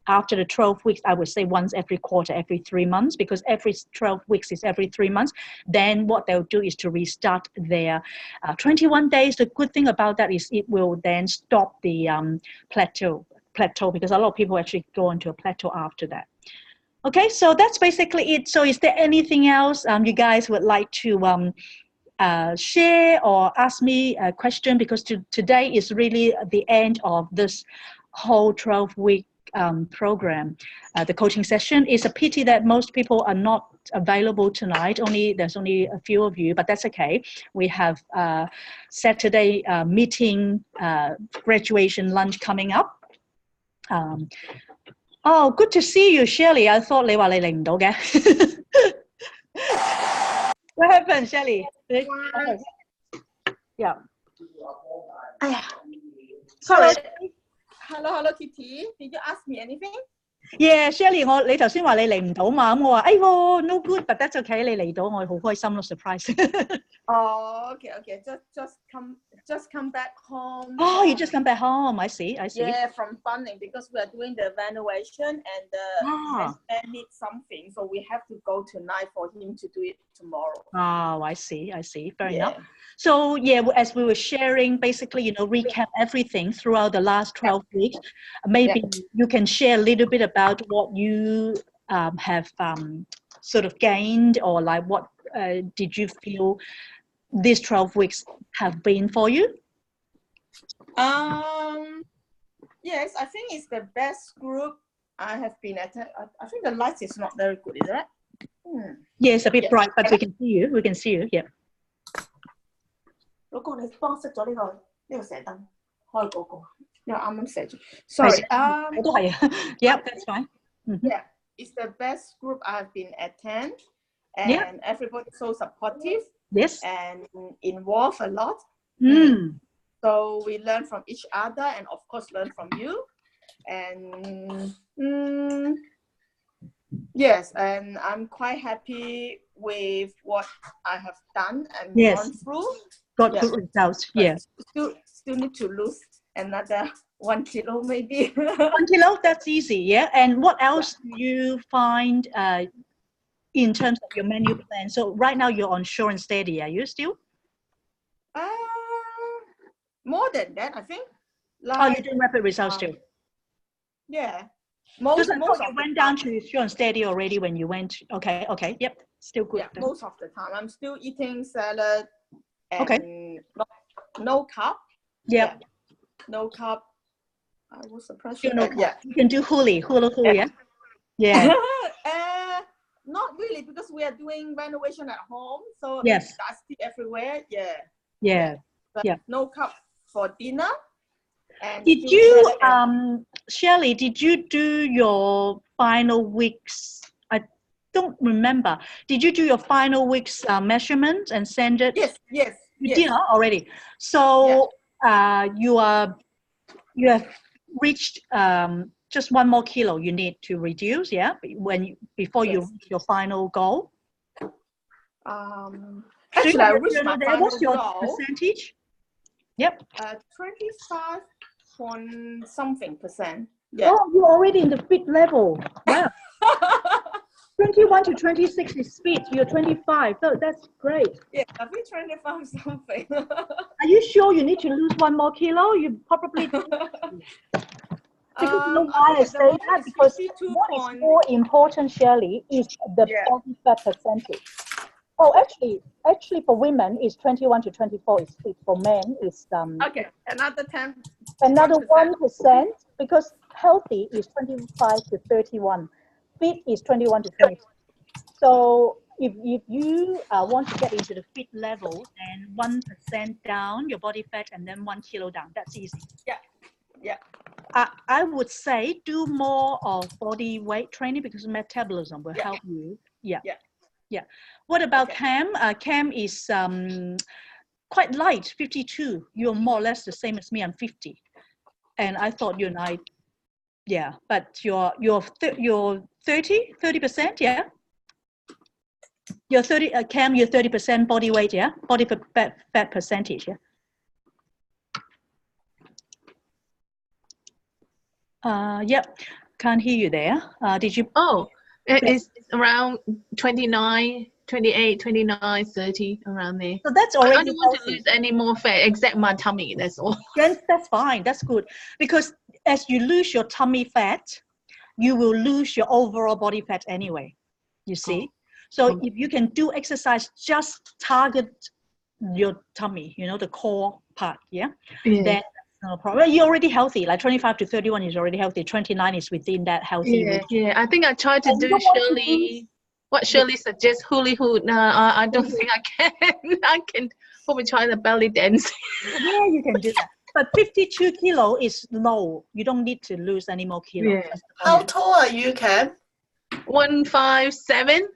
after the 12 weeks, I would say once every quarter, every 3 months, because every 12 weeks is every 3 months. Then what they'll do is to restart their 21 days. The good thing about that is it will then stop the plateau, because a lot of people actually go into a plateau after that. Okay, so that's basically it. So is there anything else you guys would like to share or ask me a question? Because today is really the end of this whole 12-week program. The coaching session. Is a pity that most people are not available tonight. There's only a few of you, but that's okay. We have Saturday meeting, graduation lunch coming up. Oh, good to see you, Shirley. I thought 你話你嚟唔到嘅。What happened, Shirley? Yeah. Sorry. Hello, Kitty. Did you ask me anything? Yeah, Shirley,你頭先話你嚟唔到嘛，咁我話no good, but that's okay. 你嚟到，我好開心咯 surprise. Oh, okay. Just come back home. Oh, you just come back home. I see. Yeah, from funding because we are doing the renovation and the husband needs something, so we have to go tonight for him to do it tomorrow. Oh, I see. Fair enough. So yeah, as we were sharing, basically, recap everything throughout the last 12 weeks. Maybe you can share a little bit about what you have sort of gained, or like what did you feel these 12 weeks have been for you? Yes, I think it's the best group I have been at. I think the light is not very good, is that? Yes, a bit bright, but we can see you. Yeah. 老公，你幫我熄咗呢個射燈，開嗰個，因為啱啱射住。Sorry. 我都係。Yep, that's fine. Yeah, it's the best group I've been attend, and everybody so supportive. Yes. And involved a lot. So we learn from each other, and of course learn from you. And yes, and I'm quite happy with what I have done and gone through. Got good results. Yes. Still need to lose another 1 kilo maybe. 1 kilo, that's easy. Yeah. And what else do you find in terms of your menu plan? So right now you're on Sure and Steady. Are you still? More than that, I think. Oh, you're doing rapid results too. Yeah. Because I Most thought of you went down to Sure and Steady already when you went. Okay, yep, still good. Yeah, most of the time I'm still eating salad and no carb. Yep. Yeah, no carb. I was surprised. Still no carb. Yeah. You can do hula, yeah? Yeah. Not really, because we are doing renovation at home, so Yes. it's dusty everywhere. Yeah. Yeah. But Yeah. no carb for dinner. And did you, Shelley, did you do your final weeks? I don't remember. Did you do your final weeks measurement and send it? Yes. You did already. So you have reached just 1 more kilo you need to reduce, yeah? Before you reach your final goal. Actually, I reached my final what's your goal. Percentage? Yep. 25 point something percent. Yeah. Oh, you're already in the fit level. Wow. 21 to 26 is fit. You're 25. So that's great. Yeah, I think 25 something. Are you sure you need to lose 1 more kilo? You probably do. Because you know why I say that? Because what is more important, Shelley, is the body fat percentage. Oh, actually, for women, is 21 to 24 is fit. For men, is okay, another 10. Another 1%, because healthy is 25 to 31, fit is 21 to 20. So if you want to get into the fit level, then 1% down your body fat and then 1 kilo down. That's easy. Yeah. I would say do more of body weight training because metabolism will help you. Yeah. What about Cam? Cam is quite light, 52. You're more or less the same as me. I'm 50, and I thought you and I, but you're 30%, yeah. You're 30, Cam. You're 30% body weight, yeah. Body fat percentage, yeah. Yep, can't hear you there. Did you? Oh, it's around 29, 28, 29, 30, around there. So that's already I don't want to lose any more fat except my tummy, that's all. Then that's fine, that's good. Because as you lose your tummy fat, you will lose your overall body fat anyway, you see. So if you can do exercise, just target your tummy, the core part, then that's no problem. You're already healthy, like 25 to 31 is already healthy, 29 is within that healthy range. Yeah, I think I tried to do Shirley, what Shirley suggests, hula hoop. No, I don't think I can. I can probably try the belly dance. Yeah, you can do that. But 52 kilo is low. You don't need to lose any more kilos. Yeah. How tall are you, Cam? 157.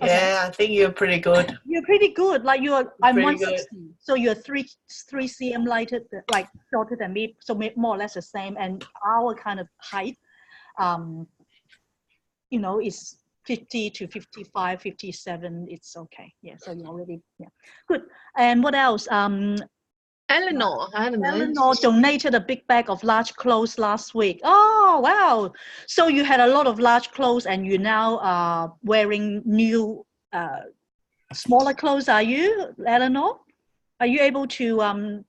Yeah, I think you're pretty good. You're pretty good. Like I'm Pretty 160, good. so you're 3 cm lighter, like shorter than me. So more or less the same. And our kind of height, is 50 to 55, 57. It's okay. Yeah. So you're already good. And what else? Eleanor, I don't know. Eleanor donated a big bag of large clothes last week. Oh, wow. So you had a lot of large clothes and you now are wearing new, smaller clothes, are you, Eleanor? Are you able to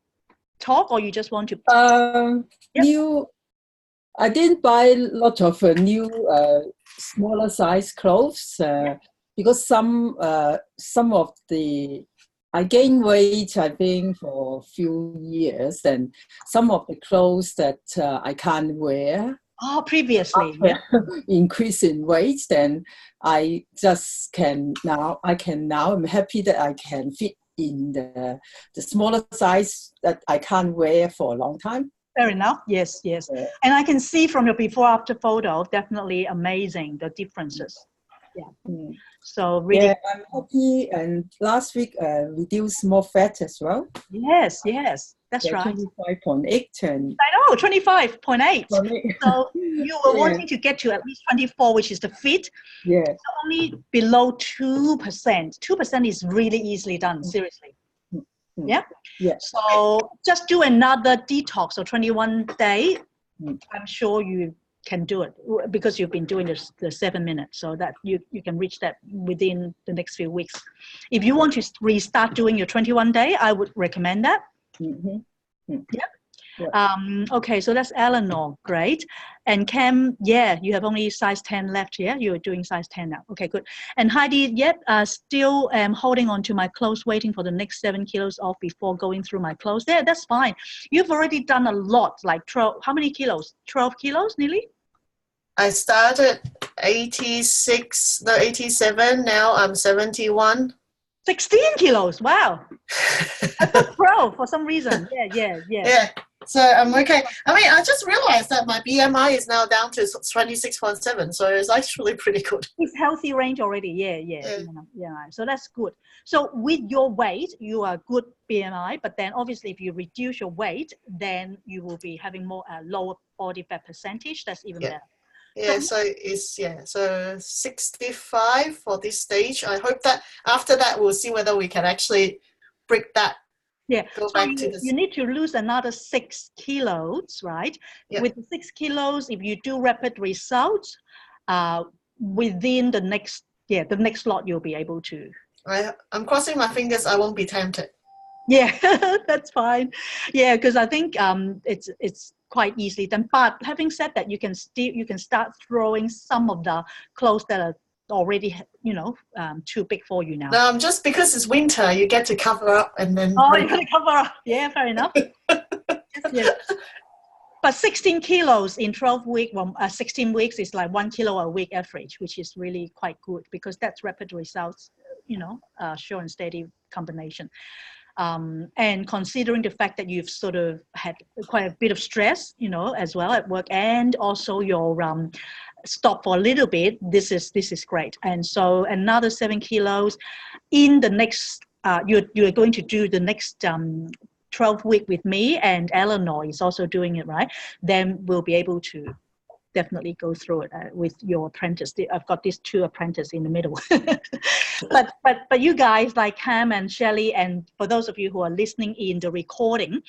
talk or you just want to? New, I didn't buy a lot of new smaller size clothes because some of the I gained weight, I think, for a few years, and some of the clothes that I can't wear. Oh, previously, increase in weight, then I just can now. I'm happy that I can fit in the smaller size that I can't wear for a long time. Fair enough. Yes. Yeah. And I can see from your before-after photo, definitely amazing, the differences. Yeah. So really, I'm happy. And last week, reduced more fat as well. Yes, that's right. 25.8 and I know 25.8. So you were wanting to get to at least 24, which is the fit. Yeah. So only below 2%. 2% is really easily done. Seriously. Yeah. So just do another detox. So 21 day. I'm sure you can do it because you've been doing the 7 minutes, so that you can reach that within the next few weeks. If you want to restart doing your 21 day, I would recommend that. Mm-hmm. Yep. Yeah. Okay, so that's Eleanor, great. And Cam, yeah, you have only size 10 left, yeah? You're doing size 10 now. Okay, good. And Heidi, yep, still holding on to my clothes, waiting for the next 7 kilos off before going through my clothes. Yeah, that's fine. You've already done a lot, like 12, how many kilos? 12 kilos nearly? I started 87, now I'm 71. 16 kilos, wow. I thought 12 for some reason. Yeah. Yeah, so I'm okay. I mean, I just realized that my BMI is now down to 26.7, so it's actually pretty good. It's healthy range already. Yeah. So that's good. So with your weight, you are good BMI, but then obviously if you reduce your weight, then you will be having more lower body fat percentage. That's even better. Yeah, so it's so 65 for this stage. I hope that after that we'll see whether we can actually break that. Yeah, Go so back to this. you need to lose another 6 kilos, right? Yeah. With the 6 kilos, if you do rapid results, within the next lot you'll be able to. I'm crossing my fingers I won't be tempted. Yeah, that's fine. Yeah, because I think it's quite easily done. But having said that, you can start throwing some of the clothes that are already too big for you now. No, just because it's winter, you get to cover up and then. Oh, you got to cover up. Yeah, fair enough. Yeah. But 16 kilos in 12 weeks, 16 weeks is like 1 kilo a week average, which is really quite good because that's rapid results, sure and steady combination. And considering the fact that you've sort of had quite a bit of stress, as well at work, and also your stop for a little bit, this is great. And so another 7 kilos in the next, you're going to do the next 12 week with me, and Eleanor is also doing it, right? Then we'll be able to definitely go through it with your apprentice. I've got these 2 apprentices in the middle. but you guys like Cam and Shelley, and for those of you who are listening in the recording,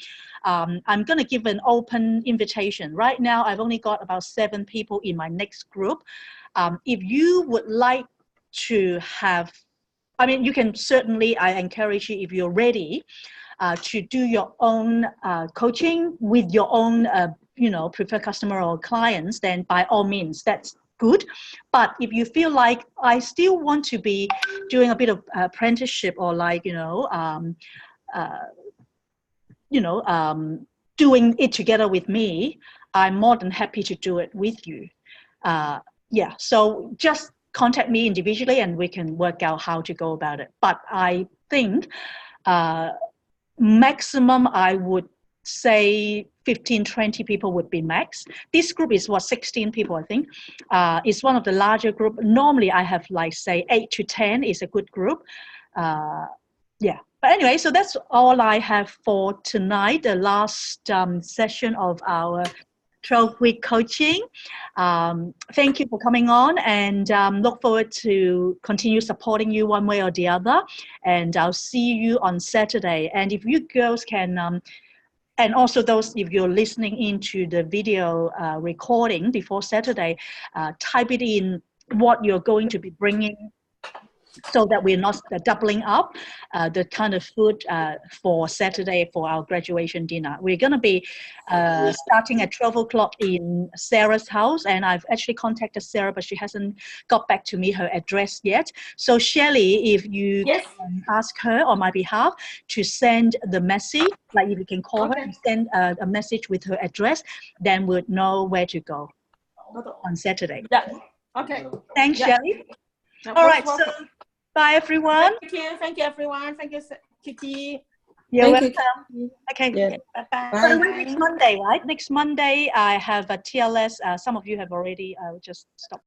I'm going to give an open invitation. Right now, I've only got about 7 people in my next group. If you would like to have, I mean, you can certainly, I encourage you, if you're ready, to do your own coaching with your own preferred customer or clients, then by all means, that's good. But if you feel like I still want to be doing a bit of apprenticeship or like, doing it together with me, I'm more than happy to do it with you. So just contact me individually and we can work out how to go about it. But I think maximum, I would say 15-20 people would be max. This group is 16 people, I think. It's one of the larger group. Normally I have like say 8 to 10 is a good group. But anyway, so that's all I have for tonight, the last session of our 12-week coaching. Thank you for coming on, and look forward to continue supporting you one way or the other. And I'll see you on Saturday. And if you girls can, and also those, if you're listening into the video recording before Saturday, type it in what you're going to be bringing, so that we're not doubling up the kind of food for Saturday for our graduation dinner. We're going to be starting at 12 o'clock in Sarah's house, and I've actually contacted Sarah, but she hasn't got back to me her address yet. So Shelley, if you can ask her on my behalf to send the message, like if you can call her and send a message with her address, then we'll know where to go on Saturday. Yeah. Okay. Thanks, Shelley. All right, so bye, everyone. Thank you, everyone. Thank you, Kitty. You're Thank welcome. you. Okay. Yeah. Bye-bye. So next Monday, right? Next Monday, I have a TLS. Some of you have already just stopped.